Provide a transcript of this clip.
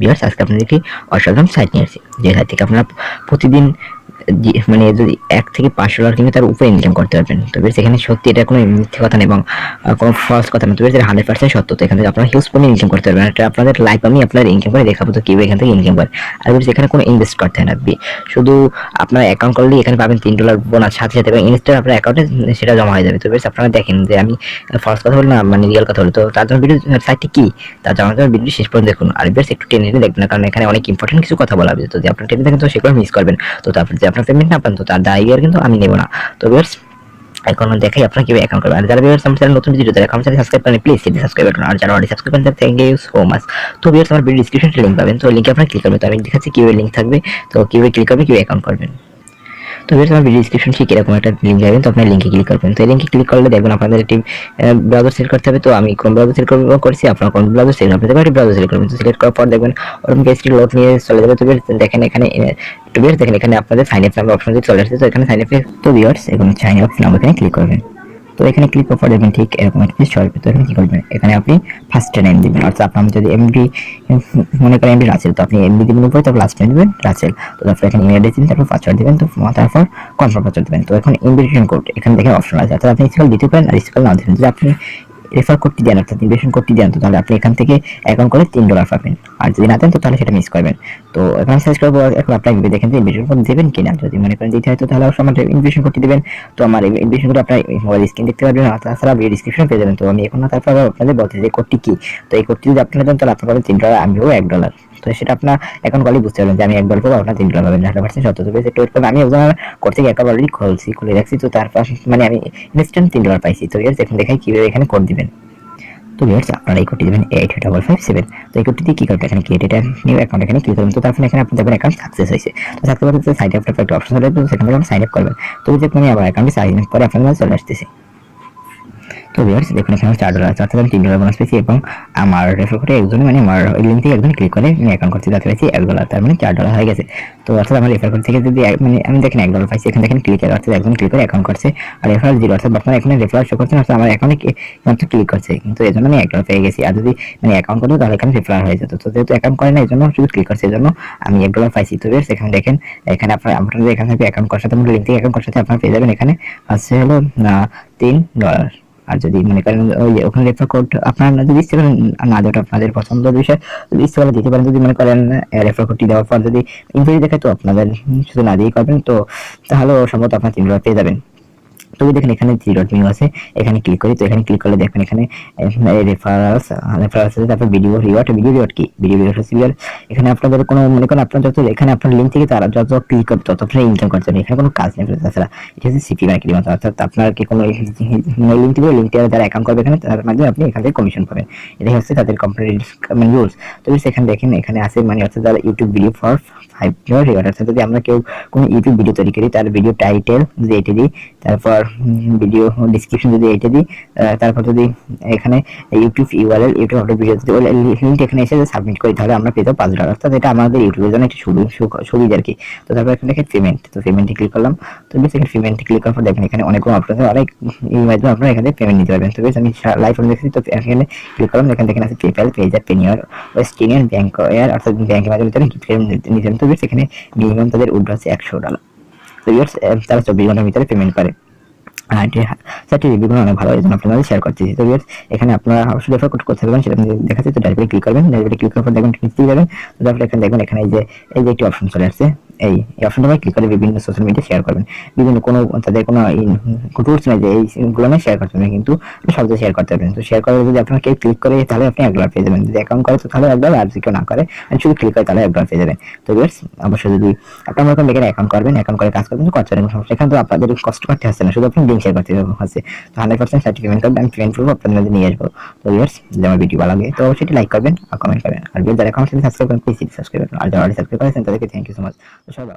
Viewers আজকে আপনাদেরকে অসাধারণ সাইট নিয়ে আসছি, যে সাইট থেকে আপনারা প্রতিদিন মানে যদি 1 থেকে $5 কিন্তু তার উপরে ইনকাম করতে পারবেন। তো বেশ এখানে সত্যি এটা কোনো মিথ্যে কথা না এবং কোনো ফলস কথা না। তো বেশ 100% সত্য। তো এখান থেকে আপনারা হিউজ পরিমাণে ইনকাম করতে পারবেন। এটা আপনাদের লাইভ আমি আপনাদের ইনকাম করে দেখাবো তো কিভাবে এখান থেকে ইনকাম করে। আর বেশ এখানে কোনো ইনভেস্ট করতে হয় না। শুধু আপনার অ্যাকাউন্ট করলেই এখানে পাবেন $3 বোনাস সাথে সাথে, এবং ইনস্ট্যান্ট আপনার অ্যাকাউন্টে সেটা জমা হয়ে যাবে। তো বেশ আপনারা দেখেন যে আমি ফলস কথা বলি না, মানে রিয়েল কথা বলি। তো তার জন্য ভিডিও সাইটটি কি তার জন্য ভিডিও শেষ পর্যন্ত দেখুন। আর বেশ একটু টেনে দেখবেন না, কারণ এখানে অনেক ইম্পর্টেন্ট কিছু কথা বলা হবে। তো যদি আপনার টেনে দেখেন তো সেগুলো মিস করবেন। তো তারপর যে আপনার পেমেন্ট না পান তো তার দায় কিন্তু আমি নেব না। তো ভিউয়ার্স এখন দেখাই আপনারা কিভাবে অ্যাকাউন্ট করবেন। আর যারা ভিউয়ার্স আমার চ্যানেল নতুন ভিডিও দেখেন, আমার চ্যানেল সাবস্ক্রাইব করেন প্লিজ হিট সাবস্ক্রাইব বাটন। আর যারা অলরেডি সাবস্ক্রাইব করেন থ্যাংক ইউ সো মাচ। তো ভিউয়ার্স আমার ভিডিও ডেসক্রিপশনে লিংক পাবেন, তো লিংকে আপনারা ক্লিক করবেন। তো আমি দেখাচ্ছি কিভাবে লিংক থাকবে, তো কিভাবে ক্লিক করবেন, কিভাবে অ্যাকাউন্ট করবেন। তো ভিউয়ার্স আমার ভিডিও ডেসক্রিপশন ঠিক এরকম একটা লিংক যাবেন, তো আপনার লিংকে ক্লিক করবেন। তো এই লিংকে ক্লিক করলে দেখবেন আপনাদের একটি ব্রাউজার সিলেক্ট করতে হবে। তো আমি কোন ব্রাউজার সিলেক্ট করছি, আপনারা কোন ব্রাউজার সিলেক্ট করতে পারেন, ব্রাউজার সিলেক্ট করবেন। তো সিলেক্ট করার পর দেখবেন ওরকম কেসটি লোড নিয়ে চলে যাবে। তো দেখেন এখানে দেখেন এখানে আপনাদের সাইন আপ নাম্বার অপশন চলে আসছে। তো এখানে সাইন আপ, তো ভিউয়ার্স এখন সাইন আপ নাম্বার এখানে ক্লিক করবেন। তো এখানে ক্লিক করার পর দেখবেন ঠিক এরকম একটা পেজ আসবে। তো এখানে কি করবেন, এখানে আপনি ফার্স্ট নেম দিবেন, অর্থাৎ আপনার যদি এমডি মনে করেন এমডি রাসেল, তো আপনি এমডি দিবেন উপরে, তারপর লাস্ট নেম দিবেন রাসেল। তো তারপর এখানে ইমেল দিবেন, তারপর পাসওয়ার্ড দিবেন, তো তারপর কনফার্ম পাসওয়ার্ড দিবেন। তো এখন ইনভিটেশন কোড এখানে দেখেন অপশন আছে, অর্থাৎ আপনি স্কেল দিতে পারেন আর স্কেল না দিতে। যদি আপনি রেফার কোডটি দেন, অর্থাৎ ইনভিটেশন কোডটি দেন, তো তাহলে আপনি এখান থেকে অ্যাকাউন্ট করে $3 পাবেন। আর যদি না দেন তো তাহলে সেটা মিস করবেন। তো এখানে সার্চ করবো, এখন আপনার দেখেন যে ইনভিটেশন কোড দেবেন কিনা। যদি মনে করেন দিতে হয় তো তাহলে অবশ্যই আমার ইনভিটেশন কোডটি দিবেন। তো আমার ইনভিটেশন কোড আপনার মোবাইল স্ক্রিন দেখতে পারবেন, তাছাড়া ভিডিও ডিসক্রিপশন পেয়ে যাবেন। তো আমি এখন না তারপর আপনাদের বলতে যে কোডটি কি। তো এই কোডটি যদি আপনারা দেন তাহলে আপনার পাবেন $3, আমিও $1। তো সেটা আপনার অ্যাকাউন্ট করলেই বুঝতে পারবেন যে আমি $1 পাবো, আপনার $3 পাবেন। 100% সত্য। তো বেশ একটু ওয়েট করবেন, আমি একজন কোড থেকে অ্যাকাউন্ট অলরেডি খুলে রাখছি। তো তারপর মানে আমি ইনস্ট্যান্ট $3 পাইছি। তো এখন দেখাই কিভাবে এখানে কোড দিবেন। তো ভিউয়ার্স আপনারা এই কোডটি দিবেন 8557। তো এই কোডটি দিয়ে কি করতে, এখানে ক্রিয়েট এটা নিউ অ্যাকাউন্ট এখানে ক্লিক করবেন। তো তারপর এখানে আপনি দেখবেন অ্যাকাউন্ট সাকসেস হয়েছে। তো সাকসেস হলে সাইন আপ একটা অপশন চলে আসবে, সেখানে আপনি সাইন আপ করবেন। তো যে আমি আবার অ্যাকাউন্টে সাইন আপ করে আপনাদের চলে আসতেছি। তো ভিউয়ার্স দেখুন এখানে $4 আছে, অর্থাৎ আমি $3 বোনাস পেয়েছি, এবং আমার রেফার করে একজন মানে আমার ওই লিঙ্ক থেকে একজন ক্লিক করে আমি অ্যাকাউন্ট করতে যাতে পেয়েছি $1, তার মানে $4 হয়ে গেছে। তো অর্থাৎ আমার রেফার কোড থেকে যদি মানে আমি দেখেন $1 পাইছি, এখানে দেখেন ক্লিক অর্থাৎ একজন ক্লিক করে অ্যাকাউন্ট করছে। আর রেফার 0, অর্থাৎ আপনার এখানে রেফার শো করছে, অর্থাৎ আমার অ্যাকাউন্টে মাত্র ক্লিক করছে, কিন্তু এই জন্য আমি $1 পেয়ে গেছি। আর যদি মানে অ্যাকাউন্ট করতো তাহলে এখানে রেফার হয়ে যেত। তো যেহেতু অ্যাকাউন্ট করে না এই জন্য শুধু ক্লিক করছে, এই জন্য আমি $1 পাইছি। তো ভিউয়ার্স এখানে দেখেন এখানে আপনাদের এখান থেকে অ্যাকাউন্ট করার সাথে লিঙ্ক থেকে অ্যাকাউন্ট করার সাথে আপনারা পেয়ে যাবেন এখানে আছে হলো $3। আর যদি মনে করেন ওই ওখানে রেফার কোড আপনার যদি ইচ্ছে করেন না দেওয়াটা আপনাদের পছন্দের বিষয়, যদি ইচ্ছে করে দিতে পারেন। যদি মনে করেন রেফার কোডটি দেওয়ার পর যদি ইনকোয়ারি দেখায় তো আপনাদের শুধু না দিয়ে করবেন, তো তাহলে সম্ভবত আপনার $3 পেয়ে যাবেন। তো দেখেন এখানে 3 ডট মেনু আছে, এখানে ক্লিক করি। তো এখানে ক্লিক করলে দেখবেন এখানে রেফারেন্স আছে, তারপর ভিডিও রিওয়ার্ড কি ভিডিও রিওয়ার্ড হচ্ছে। এখানে আপনাদের কোনো মনে করেন আপনার যত এখানে আপনার লিঙ্ক থেকে তারা যত ক্লিক করবে তত আপনারা ইনকাম করতে পারেন। এখানে কোনো কাজ নেই তাছাড়া। এটা হচ্ছে সিপি মার্কেটিং মতো, অর্থাৎ আপনার কি কোনো লিঙ্ক দিবে, লিঙ্ক দিয়ে যারা অ্যাকাউন্ট করবে এখানে তার মাধ্যমে আপনি এখান থেকে কমিশন পাবেন। এটাই হচ্ছে তাদের কোম্পানির মানে রুলস। তো সেখানে দেখেন এখানে আছে মানে অর্থাৎ যারা ইউটিউব ভিডিও ফর $5 রিওয়ার্ড, অর্থাৎ যদি আমরা কেউ কোনো ইউটিউব ভিডিও তৈরি করি তার ভিডিও টাইটেল যদি এটা দিই, তারপর ভিডিও ডিসক্রিপশন যদি এটা দিই, তারপর যদি এখানে YouTube URL YouTube upload video যদি লিংক এখানে এসে সাবমিট করি তাহলে আমরা পেয়ে যাবো $5। অর্থাৎ এটা আমাদের ইউটিউবের জন্য একটা সুবিধা আর কি। তো তারপর এখানে দেখেন পেমেন্ট, তো পেমেন্টে ক্লিক করলাম। তো বেশ এখানে পেমেন্টে ক্লিক করার পর দেখেন এখানে অনেকগুলো অপশন আছে, অনেক এই মাধ্যমে আপনারা এখানে পেমেন্ট নিতে পারবেন। তো বেশ আমি লাইভ দেখছি। তো এখানে ক্লিক করলাম, এখানে দেখেন আছে PayPal, পেজার, পেনিয়ার, West union, bank air, অর্থাৎ ব্যাংকের মাধ্যমে গিফট নিতে। তো বেশ এখানে মিনিমাম তাদের উইথড্র আছে $100। তো তারা 24 ঘন্টার ভিতরে পেমেন্ট করে। আর স্যারটি রিভিউগুলো অনেক ভালো, এই জন্য আপনাদের শেয়ার করতেছি। তো এখানে আপনারা অবশ্যই রেফার কোড করতে পারবেন, সেটা দেখাচ্ছি। তো ডাইরেক্টলি ক্লিক করবেন, ডাইরেক্টলি ক্লিক করার পর দেখবেন নিচে যাবেন। তো তারপরে এখানে দেখবেন এখানে এই যে একটি অপশন চলে আসছে, এই অপশনটা ক্লিক করে বিভিন্ন সোশ্যাল মিডিয়া শেয়ার করবেন। বিভিন্ন কোনো তাদের কোনো টুলস নেই যে এইগুলো না শেয়ার করতে পারবেন, কিন্তু সব শেয়ার করতে পারবেন। তো শেয়ার করে যদি আপনার কেউ ক্লিক করে তাহলে আপনি $1 পেয়ে যাবেন। যদি অ্যাকাউন্ট করে তো তাহলে $1, আর যদি কেউ না করে শুধু ক্লিক করে তাহলে $1 পেয়ে যাবেন। তো অবশ্যই যদি আপনার মনে করেন এখানে অ্যাকাউন্ট করবেন, অ্যাকাউন্ট করে কাজ করবেন, করতে পারেন, সমস্যা। এখানে তো আপনাদের কষ্ট করতে হচ্ছে না, শুধু আপনি লিঙ্ক শেয়ার করতে হচ্ছে। তো 100% সার্টিফিকেট করবেন, আমি পেমেন্ট করবো, আপনাদের মধ্যে নিয়ে আসবো। তো যদি আমার ভিডিও ভালো লাগে তো অবশ্যই লাইক করবেন আর কমেন্ট করবেন। আর যারা এখনো সাবস্ক্রাইব করেন প্লিজ সাবস্ক্রাইব করুন। আর যারা অলরেডি সাবস্ক্রাইব করেছেন তাদেরকে থ্যাংক ইউ সো মাচ। তো সবাই